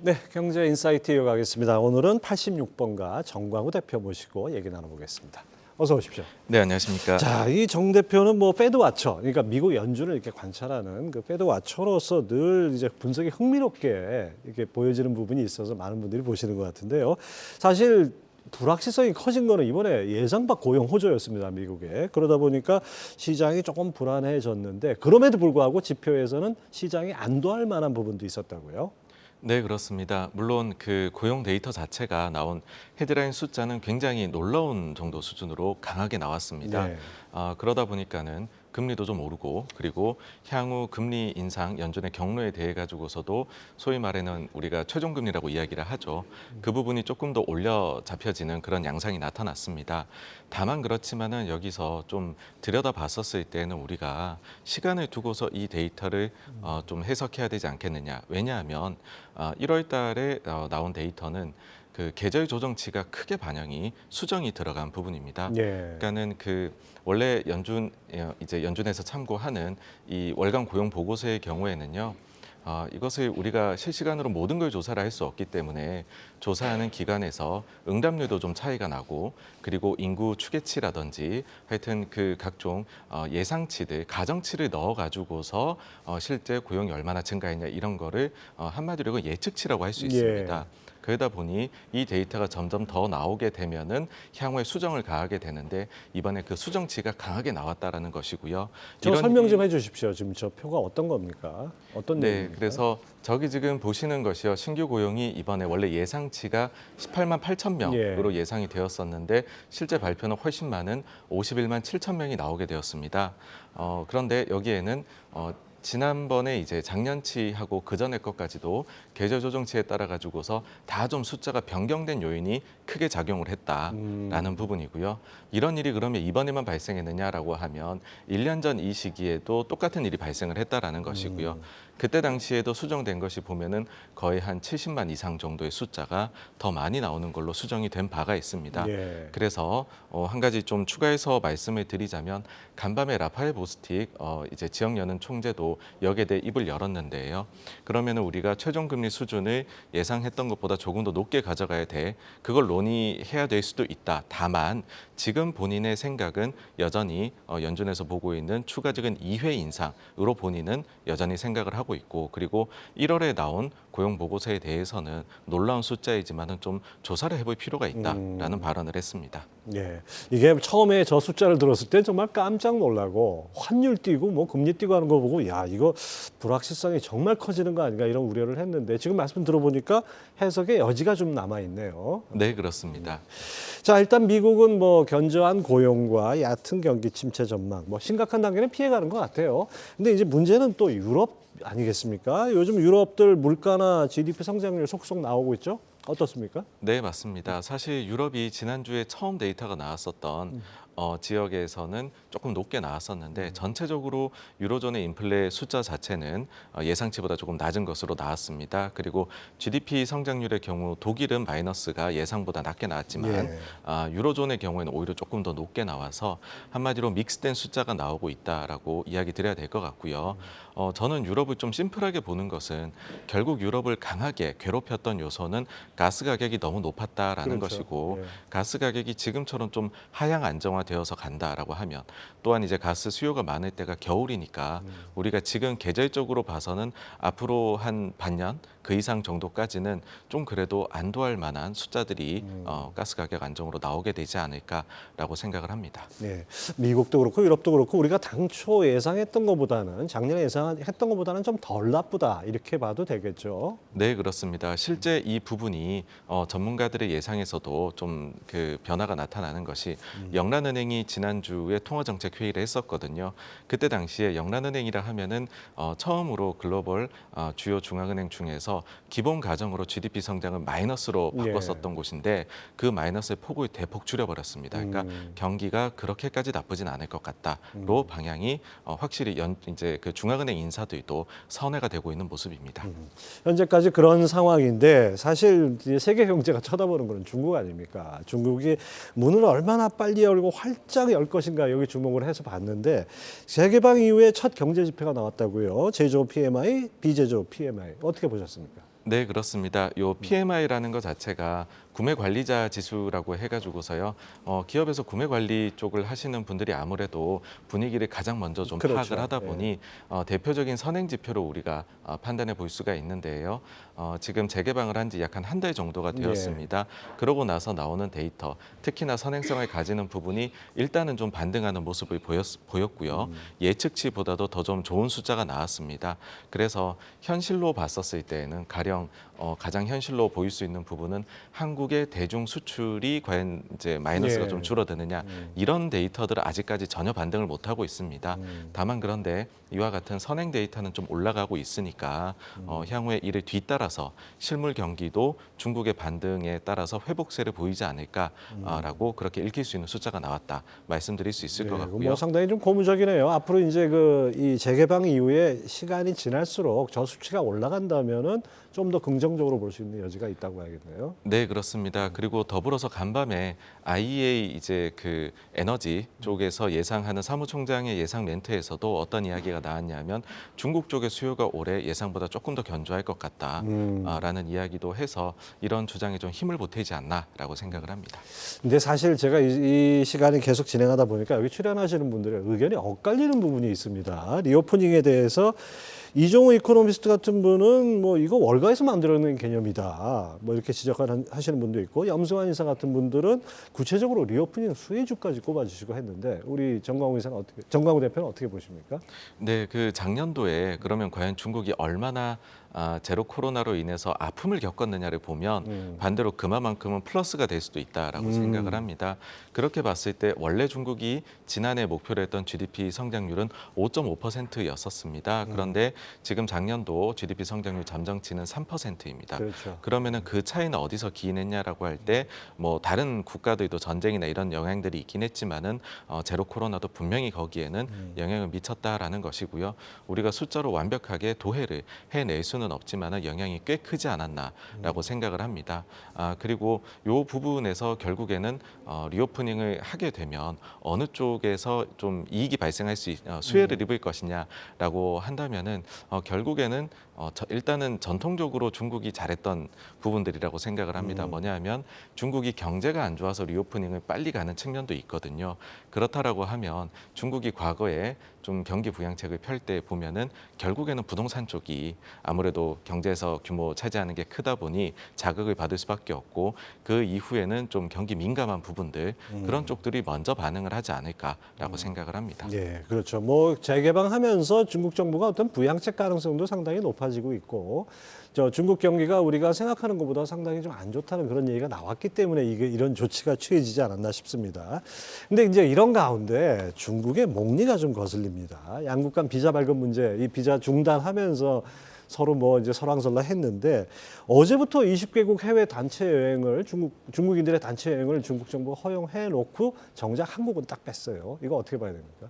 네, 경제 인사이트 이어가겠습니다. 오늘은 86번가 정광우 대표 모시고 얘기 나눠보겠습니다. 어서 오십시오. 네, 안녕하십니까. 자, 이 정 대표는 뭐 패드 와처, 그러니까 미국 연준을 이렇게 관찰하는 그 패드 와처로서 늘 이제 분석이 흥미롭게 이렇게 보여지는 부분이 있어서 많은 분들이 보시는 것 같은데요. 사실 불확실성이 커진 거는 이번에 예상 밖 고용 호조였습니다, 미국에. 그러다 보니까 시장이 조금 불안해졌는데 그럼에도 불구하고 지표에서는 시장이 안도할 만한 부분도 있었다고요. 네, 그렇습니다. 물론 그 고용 데이터 자체가 나온 헤드라인 숫자는 굉장히 놀라운 정도 수준으로 강하게 나왔습니다. 네. 그러다 보니까는 금리도 좀 오르고 그리고 향후 금리 인상 연준의 경로에 대해 가지고서도 소위 말하는 우리가 최종금리라고 이야기를 하죠. 그 부분이 조금 더 올려 잡혀지는 그런 양상이 나타났습니다. 다만 그렇지만은 여기서 좀 들여다봤었을 때는 우리가 시간을 두고서 이 데이터를 좀 해석해야 되지 않겠느냐. 왜냐하면 1월 달에 나온 데이터는 그 계절 조정치가 크게 반영이 수정이 들어간 부분입니다. 예. 그러니까는 그 원래 연준에서 참고하는 이 월간 고용 보고서의 경우에는요. 이것을 우리가 실시간으로 모든 걸 조사를 할 수 없기 때문에 조사하는 기관에서 응답률도 좀 차이가 나고 그리고 인구 추계치라든지 하여튼 그 각종 예상치들, 가정치를 넣어가지고서 실제 고용이 얼마나 증가했냐 이런 거를 한마디로 예측치라고 할 수 있습니다. 예. 그러다 보니 이 데이터가 점점 더 나오게 되면은 향후에 수정을 가하게 되는데 이번에 그 수정치가 강하게 나왔다라는 것이고요. 저 설명 좀 해주십시오. 지금 저 표가 어떤 겁니까? 어떤 네, 내용입니까? 그래서 저기 지금 보시는 것이요. 신규 고용이 이번에 원래 예상치가 18만 8천 명으로 예상이 되었었는데 실제 발표는 훨씬 많은 51만 7천 명이 나오게 되었습니다. 그런데 여기에는 지난번에 이제 작년치하고 그 전에 것까지도 계절 조정치에 따라 가지고서 다 좀 숫자가 변경된 요인이 크게 작용을 했다라는 부분이고요. 이런 일이 그러면 이번에만 발생했느냐라고 하면 1년 전 이 시기에도 똑같은 일이 발생을 했다라는 것이고요. 그때 당시에도 수정된 것이 보면은 거의 한 70만 이상 정도의 숫자가 더 많이 나오는 걸로 수정이 된 바가 있습니다. 예. 그래서 한 가지 좀 추가해서 말씀을 드리자면 간밤에 라파엘 보스틱 이제 지역연은 총재도 여기에 대해 입을 열었는데요. 그러면은 우리가 최종금리 수준을 예상했던 것보다 조금 더 높게 가져가야 돼. 그걸 논의해야 될 수도 있다. 다만 지금 본인의 생각은 여전히 연준에서 보고 있는 추가적인 2회 인상으로 본인은 여전히 생각을 하고 있고 그리고 1월에 나온 고용 보고서에 대해서는 놀라운 숫자이지만은 좀 조사를 해볼 필요가 있다라는 발언을 했습니다. 예, 이게 처음에 저 숫자를 들었을 때 정말 깜짝 놀라고 환율 뛰고 뭐 금리 뛰고 하는 거 보고 야 이거 불확실성이 정말 커지는 거 아닌가 이런 우려를 했는데 지금 말씀 들어보니까 해석의 여지가 좀 남아 있네요. 네, 그렇습니다. 자, 일단 미국은 뭐 견조한 고용과 얕은 경기 침체 전망, 뭐 심각한 단계는 피해가는 것 같아요. 근데 이제 문제는 또 유럽 아니겠습니까? 요즘 유럽들 물가나 GDP 성장률 속속 나오고 있죠? 어떻습니까? 네, 맞습니다. 사실 유럽이 지난주에 처음 데이터가 나왔었던 지역에서는 조금 높게 나왔었는데 전체적으로 유로존의 인플레 숫자 자체는 예상치보다 조금 낮은 것으로 나왔습니다. 그리고 GDP 성장률의 경우 독일은 마이너스가 예상보다 낮게 나왔지만 유로존의 경우에는 오히려 조금 더 높게 나와서 한마디로 믹스된 숫자가 나오고 있다라고 이야기 드려야 될 것 같고요. 저는 유럽을 좀 심플하게 보는 것은 결국 유럽을 강하게 괴롭혔던 요소는 가스 가격이 너무 높았다라는 그렇죠. 것이고 예. 가스 가격이 지금처럼 좀 하향 안정화되어서 간다라고 하면 또한 이제 가스 수요가 많을 때가 겨울이니까 우리가 지금 계절적으로 봐서는 앞으로 한 반년 그 이상 정도까지는 좀 그래도 안도할 만한 숫자들이 가스 가격 안정으로 나오게 되지 않을까라고 생각을 합니다. 네, 미국도 그렇고 유럽도 그렇고 우리가 당초 예상했던 것보다는 작년에 예상했던 것보다는 좀 덜 나쁘다 이렇게 봐도 되겠죠. 네, 그렇습니다. 실제 이 부분이 전문가들의 예상에서도 좀 그 변화가 나타나는 것이 영란은행이 지난주에 통화정책 회의를 했었거든요. 그때 당시에 영란은행이라 하면은 처음으로 글로벌 주요 중앙은행 중에서 기본 가정으로 GDP 성장을 마이너스로 바꿨었던 곳인데 그 마이너스의 폭을 대폭 줄여버렸습니다. 그러니까 경기가 그렇게까지 나쁘진 않을 것 같다로 방향이 확실히 이제 그 중앙은행 인사들도 선회가 되고 있는 모습입니다. 현재까지 그런 상황인데 사실 이제 세계 경제가 쳐다보는 건 중국 아닙니까? 중국이 문을 얼마나 빨리 열고 활짝 열 것인가 여기 주목을 해서 봤는데 재개방 이후에 첫 경제 지표가 나왔다고요. 제조업 PMI, 비제조업 PMI 어떻게 보셨습니까? 네, 그렇습니다. 요 PMI라는 것 자체가 구매 관리자 지수라고 해가지고서요. 기업에서 구매 관리 쪽을 하시는 분들이 아무래도 분위기를 가장 먼저 좀 그렇죠. 파악을 하다 보니 대표적인 선행 지표로 우리가 판단해 볼 수가 있는데요. 지금 재개방을 한 지 약 한 달 정도가 되었습니다. 그러고 나서 나오는 데이터, 특히나 선행성을 가지는 부분이 일단은 좀 반등하는 모습을 보였고요. 예측치보다도 더 좀 좋은 숫자가 나왔습니다. 그래서 현실로 봤었을 때에는 가령 가장 현실로 보일 수 있는 부분은 한국의 대중 수출이 과연 이제 마이너스가 좀 줄어드느냐 이런 데이터들은 아직까지 전혀 반등을 못 하고 있습니다. 다만 그런데 이와 같은 선행 데이터는 좀 올라가고 있으니까 향후에 이를 뒤따라서 실물 경기도 중국의 반등에 따라서 회복세를 보이지 않을까라고 그렇게 읽힐 수 있는 숫자가 나왔다 말씀드릴 수 있을 것 같고요. 뭐 상당히 좀 고무적이네요. 앞으로 이제 이 재개방 이후에 시간이 지날수록 저 수치가 올라간다면은 좀 더 긍정적으로 볼 수 있는 여지가 있다고 해야겠네요. 네, 그렇습니다. 그리고 더불어서 간밤에 IEA 이제 그 에너지 쪽에서 예상하는 사무총장의 예상 멘트에서도 어떤 이야기가 나왔냐면 중국 쪽의 수요가 올해 예상보다 조금 더 견조할 것 같다라는 이야기도 해서 이런 주장에 좀 힘을 보태지 않나라고 생각을 합니다. 근데 사실 제가 이 시간이 계속 진행하다 보니까 여기 출연하시는 분들의 의견이 엇갈리는 부분이 있습니다. 리오프닝에 대해서 이종우 이코노미스트 같은 분은 뭐 이거 월가에서 만들어낸 개념이다. 뭐 이렇게 지적하시는 분도 있고 염승환 이사 같은 분들은 구체적으로 리오프닝 수혜주까지 꼽아주시고 했는데 우리 정광훈 대표는 어떻게 보십니까? 네, 그 작년도에 그러면 과연 중국이 얼마나 제로 코로나로 인해서 아픔을 겪었느냐를 보면 반대로 그만큼은 플러스가 될 수도 있다라고 생각을 합니다. 그렇게 봤을 때 원래 중국이 지난해 목표로 했던 GDP 성장률은 5.5%였었습니다. 그런데 지금 작년도 GDP 성장률 잠정치는 3%입니다. 그렇죠. 그러면은 그 차이는 어디서 기인했냐라고 할 때 뭐 다른 국가들도 전쟁이나 이런 영향들이 있긴 했지만은 제로 코로나도 분명히 거기에는 영향을 미쳤다라는 것이고요. 우리가 숫자로 완벽하게 도해를 해낼 수는 없지만은 영향이 꽤 크지 않았나라고 생각을 합니다. 그리고 이 부분에서 결국에는 리오프닝을 하게 되면 어느 쪽에서 좀 이익이 발생할 수혜를 입을 것이냐라고 한다면은 결국에는 일단은 전통적으로 중국이 잘했던 부분들이라고 생각을 합니다. 뭐냐하면 중국이 경제가 안 좋아서 리오프닝을 빨리 가는 측면도 있거든요. 그렇다라고 하면 중국이 과거에 좀 경기 부양책을 펼 때 보면은 결국에는 부동산 쪽이 아무래도 경제에서 규모 차지하는 게 크다 보니 자극을 받을 수밖에 없고 그 이후에는 좀 경기 민감한 부분들 그런 쪽들이 먼저 반응을 하지 않을까라고 생각을 합니다. 예, 그렇죠. 뭐 재개방하면서 중국 정부가 어떤 부양책 가능성도 상당히 높아지고 있고, 중국 경기가 우리가 생각하는 것보다 상당히 좀 안 좋다는 그런 얘기가 나왔기 때문에 이런 조치가 취해지지 않았나 싶습니다. 근데 이제 이런 가운데 중국의 목리가 좀 거슬립니다. 양국 간 비자 발급 문제, 이 비자 중단하면서 서로 뭐 이제 설왕설래했는데 어제부터 20개국 해외 단체 여행을 중국인들의 단체 여행을 중국 정부가 허용해 놓고 정작 한국은 딱 뺐어요. 이거 어떻게 봐야 됩니까?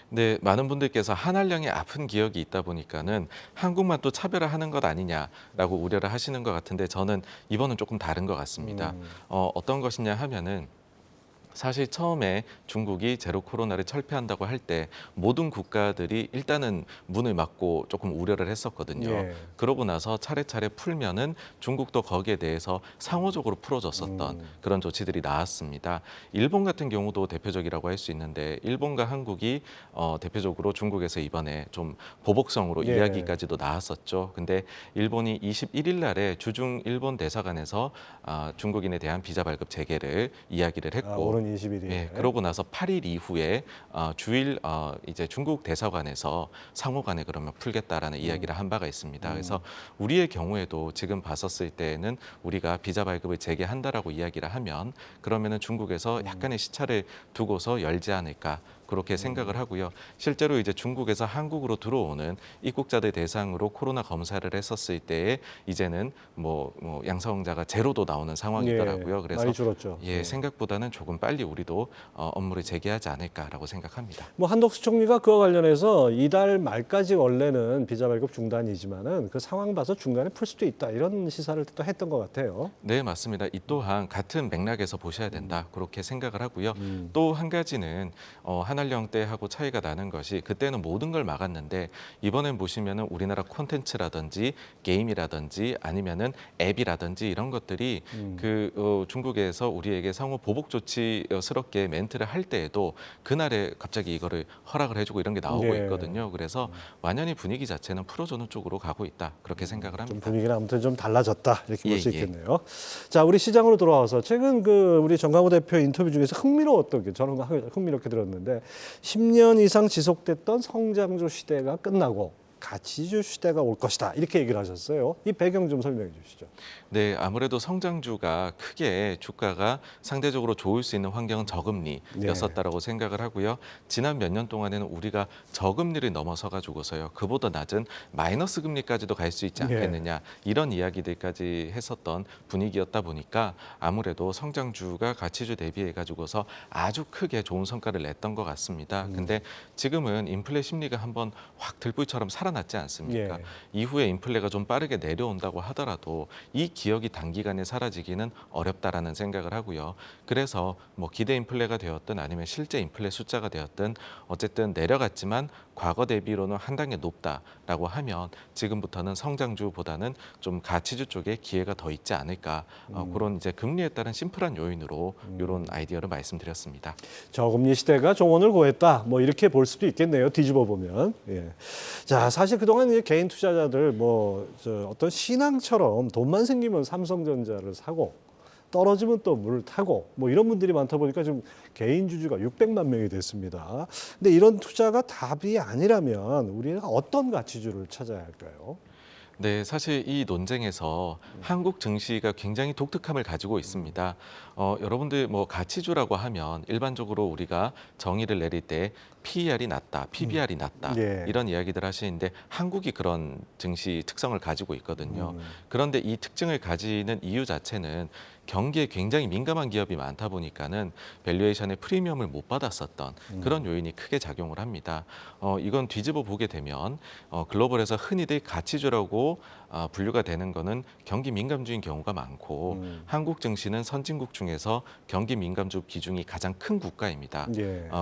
네, 많은 분들께서 한한령의 아픈 기억이 있다 보니까는 한국만 또 차별화하는 것 아니냐라고 우려를 하시는 것 같은데 저는 이번은 조금 다른 것 같습니다. 어떤 것이냐 하면은 사실 처음에 중국이 제로 코로나를 철폐한다고 할 때 모든 국가들이 일단은 문을 막고 조금 우려를 했었거든요. 예. 그러고 나서 차례차례 풀면은 중국도 거기에 대해서 상호적으로 풀어줬었던 그런 조치들이 나왔습니다. 일본 같은 경우도 대표적이라고 할 수 있는데 일본과 한국이 대표적으로 중국에서 이번에 좀 보복성으로 예. 이야기까지도 나왔었죠. 근데 일본이 21일 날에 주중 일본 대사관에서 중국인에 대한 비자 발급 재개를 이야기를 했고 오는 21일. 예, 그러고 나서 8일 이후에 주일 이제 중국 대사관에서 상호간에 그러면 풀겠다라는 이야기를 한 바가 있습니다. 그래서 우리의 경우에도 지금 봤었을 때에는 우리가 비자 발급을 재개한다라고 이야기를 하면 그러면은 중국에서 약간의 시차를 두고서 열지 않을까. 그렇게 생각을 하고요. 실제로 이제 중국에서 한국으로 들어오는 입국자들 대상으로 코로나 검사를 했었을 때에 이제는 뭐 양성자가 제로도 나오는 상황이더라고요. 예, 그래서 많이 줄었죠. 예, 생각보다는 조금 빨리 우리도 업무를 재개하지 않을까라고 생각합니다. 뭐 한덕수 총리가 그와 관련해서 이달 말까지 원래는 비자 발급 중단이지만은 그 상황 봐서 중간에 풀 수도 있다 이런 시사를 또 했던 것 같아요. 네, 맞습니다. 이 또한 같은 맥락에서 보셔야 된다. 그렇게 생각을 하고요. 또 한 가지는 하나 새날령 때하고 차이가 나는 것이 그때는 모든 걸 막았는데 이번엔 보시면은 우리나라 콘텐츠라든지 게임이라든지 아니면은 앱이라든지 이런 것들이 중국에서 우리에게 상호 보복 조치스럽게 멘트를 할 때에도 그날에 갑자기 이거를 허락을 해주고 이런 게 나오고 예. 있거든요. 그래서 완연히 분위기 자체는 풀어주는 쪽으로 가고 있다. 그렇게 생각을 좀 합니다. 분위기는 아무튼 좀 달라졌다 이렇게 볼 수 예, 예. 있겠네요. 자, 우리 시장으로 돌아와서 최근 우리 정강호 대표 인터뷰 중에서 흥미로웠던 게 저는 흥미롭게 들었는데 10년 이상 지속됐던 성장주 시대가 끝나고 가치주 시대가 올 것이다 이렇게 얘기를 하셨어요. 이 배경 좀 설명해 주시죠. 네, 아무래도 성장주가 크게 주가가 상대적으로 좋을 수 있는 환경은 저금리였었다라고 생각을 하고요. 지난 몇 년 동안에는 우리가 저금리를 넘어서 가지고서요. 그보다 낮은 마이너스 금리까지도 갈 수 있지 않겠느냐. 이런 이야기들까지 했었던 분위기였다 보니까 아무래도 성장주가 가치주 대비해 가지고서 아주 크게 좋은 성과를 냈던 것 같습니다. 근데 지금은 인플레 심리가 한번 확 들불처럼 살아났지 않습니까? 이후에 인플레가 좀 빠르게 내려온다고 하더라도 이 기억이 단기간에 사라지기는 어렵다라는 생각을 하고요. 그래서 뭐 기대 인플레가 되었든 아니면 실제 인플레 숫자가 되었든 어쨌든 내려갔지만 과거 대비로는 한 단계 높다라고 하면 지금부터는 성장주보다는 좀 가치주 쪽에 기회가 더 있지 않을까 그런 이제 금리에 따른 심플한 요인으로 이런 아이디어를 말씀드렸습니다. 저금리 시대가 종언을 고했다. 뭐 이렇게 볼 수도 있겠네요. 뒤집어 보면. 예. 자, 사실 그동안 이제 개인 투자자들 어떤 신앙처럼 돈만 생기면 삼성전자를 사고 떨어지면 또 물 타고 뭐 이런 분들이 많다 보니까 지금 개인 주주가 600만 명이 됐습니다. 근데 이런 투자가 답이 아니라면 우리는 어떤 가치주를 찾아야 할까요? 네, 사실 이 논쟁에서 한국 증시가 굉장히 독특함을 가지고 있습니다. 여러분들 뭐 가치주라고 하면 일반적으로 우리가 정의를 내릴 때 PER이 낮다, PBR이 낮다 이런 이야기들 하시는데 한국이 그런 증시 특성을 가지고 있거든요. 그런데 이 특징을 가지는 이유 자체는 경기에 굉장히 민감한 기업이 많다 보니까는 밸류에이션의 프리미엄을 못 받았었던 그런 요인이 크게 작용을 합니다. 이건 뒤집어 보게 되면 글로벌에서 흔히들 가치주라고 분류가 되는 거는 경기 민감주인 경우가 많고 한국 증시는 선진국 중에서 경기 민감주 비중이 가장 큰 국가입니다.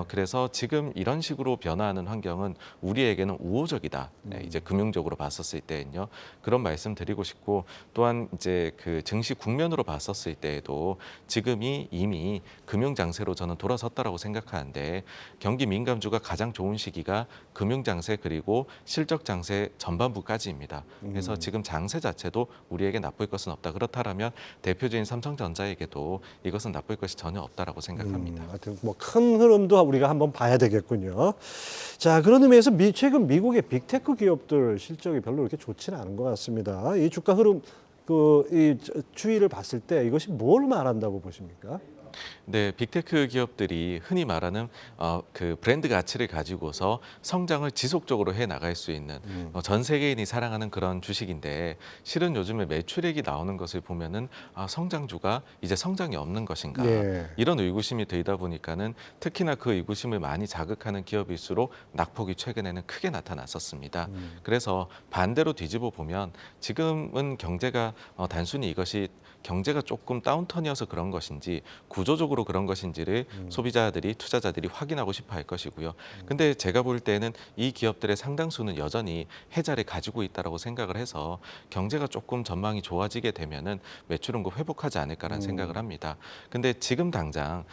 그래서 지금 이런 식으로 변화하는 환경은 우리에게는 우호적이다. 이제 금융적으로 봤었을 때는요. 그런 말씀 드리고 싶고 또한 이제 그 증시 국면으로 봤었을 때에도 지금이 이미 금융 장세로 저는 돌아섰다라고 생각하는데 경기 민감주가 가장 좋은 시기가 금융 장세 그리고 실적 장세 전반부까지입니다. 그래서 지금 장세 자체도 우리에게 나쁠 것은 없다. 그렇다면 대표주인 삼성전자에게도 이것은 나쁠 것이 전혀 없다라고 생각합니다. 하여튼 뭐 큰 흐름도 우리가 한번 봐야 되겠군요. 자, 그런 의미에서 최근 미국의 빅테크 기업들 실적이 별로 그렇게 좋지는 않은 것 같습니다. 이 주가 흐름 이 추이를 봤을 때 이것이 뭘 말한다고 보십니까? 네, 빅테크 기업들이 흔히 말하는 그 브랜드 가치를 가지고서 성장을 지속적으로 해 나갈 수 있는 전 세계인이 사랑하는 그런 주식인데 실은 요즘에 매출액이 나오는 것을 보면은 성장주가 이제 성장이 없는 것인가 이런 의구심이 들다 보니까는 특히나 그 의구심을 많이 자극하는 기업일수록 낙폭이 최근에는 크게 나타났었습니다. 그래서 반대로 뒤집어 보면 지금은 경제가 단순히 이것이 경제가 조금 다운턴이어서 그런 것인지 구조적으로 그런 것인지를 소비자들이 투자자들이 확인하고 싶어 할 것이고요. 근데 제가 볼 때는 이 기업들의 상당수는 여전히 해자를 가지고 있다라고 생각을 해서 경제가 조금 전망이 좋아지게 되면은 매출 응급 회복하지 않을까라는 생각을 합니다. 근데 지금 당장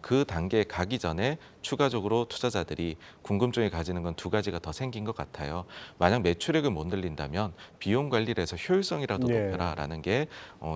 그 단계에 가기 전에 추가적으로 투자자들이 궁금증을 가지는 건 두 가지가 더 생긴 것 같아요. 만약 매출액을 못 늘린다면 비용 관리를 해서 효율성이라도 높여라라는 게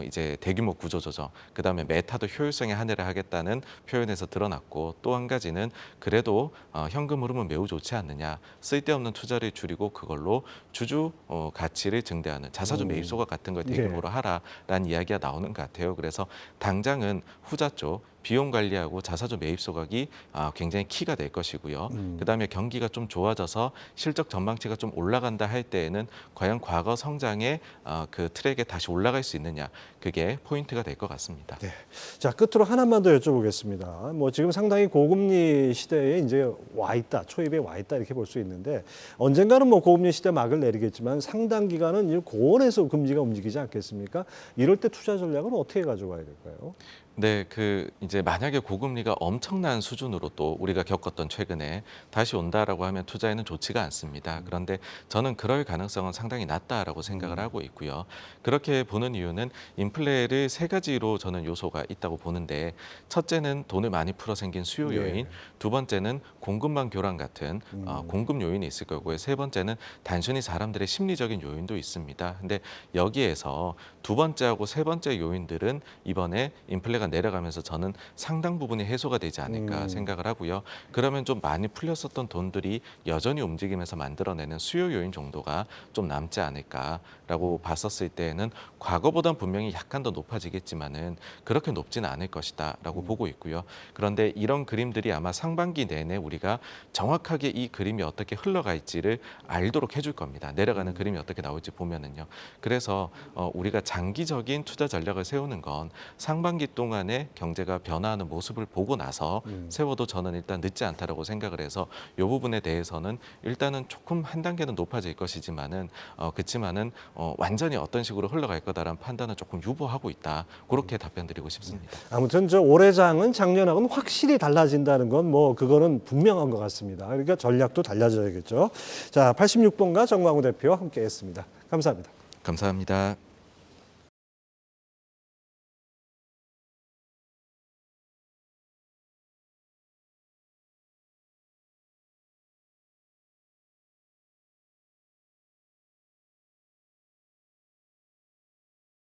이제 대규모 구조조정, 그다음에 메타도 효율성에 한해를 하겠다는 표현에서 드러났고 또 한 가지는 그래도 현금 흐름은 매우 좋지 않느냐, 쓸데없는 투자를 줄이고 그걸로 주주 가치를 증대하는 자사주 매입소각 같은 걸 대규모로 하라라는 이야기가 나오는 것 같아요. 그래서 당장은 후자 쪽 비용 관리하고 자사주 매입 소각이 굉장히 키가 될 것이고요. 그다음에 경기가 좀 좋아져서 실적 전망치가 좀 올라간다 할 때에는 과연 과거 성장의 그 트랙에 다시 올라갈 수 있느냐, 그게 포인트가 될 것 같습니다. 네. 자, 끝으로 하나만 더 여쭤보겠습니다. 뭐 지금 상당히 고금리 시대에 이제 와 있다, 초입에 와 있다 이렇게 볼 수 있는데 언젠가는 뭐 고금리 시대 막을 내리겠지만 상당 기간은 고원에서 금리가 움직이지 않겠습니까? 이럴 때 투자 전략은 어떻게 가져가야 될까요? 네, 이제 만약에 고금리가 엄청난 수준으로 또 우리가 겪었던 최근에 다시 온다라고 하면 투자에는 좋지가 않습니다. 그런데 저는 그럴 가능성은 상당히 낮다라고 생각을 하고 있고요. 그렇게 보는 이유는 인플레를 세 가지로 저는 요소가 있다고 보는데, 첫째는 돈을 많이 풀어 생긴 수요 요인, 예. 두 번째는 공급망 교란 같은 공급 요인이 있을 거고요. 세 번째는 단순히 사람들의 심리적인 요인도 있습니다. 근데 여기에서 두 번째하고 세 번째 요인들은 이번에 인플레가 내려가면서 저는 상당 부분이 해소가 되지 않을까 생각을 하고요. 그러면 좀 많이 풀렸었던 돈들이 여전히 움직이면서 만들어내는 수요 요인 정도가 좀 남지 않을까라고 봤었을 때에는 과거보단 분명히 약간 더 높아지겠지만은 그렇게 높지는 않을 것이다라고 보고 있고요. 그런데 이런 그림들이 아마 상반기 내내 우리가 정확하게 이 그림이 어떻게 흘러갈지를 알도록 해줄 겁니다. 내려가는 그림이 어떻게 나올지 보면은요. 그래서 우리가 장기적인 투자 전략을 세우는 건 상반기 동안에 경제가 변화하는 모습을 보고 나서 세워도 저는 일단 늦지 않다라고 생각을 해서 이 부분에 대해서는 일단은 조금 한 단계는 높아질 것이지만은 그렇지만은 완전히 어떤 식으로 흘러갈 거다라는 판단은 조금 유보하고 있다. 그렇게 답변드리고 싶습니다. 아무튼 저 올해 장은 작년하고는 확실히 달라진다는 건 뭐 그거는 분명한 것 같습니다. 그러니까 전략도 달라져야겠죠. 자, 86번가 정광우 대표와 함께했습니다. 감사합니다. 감사합니다.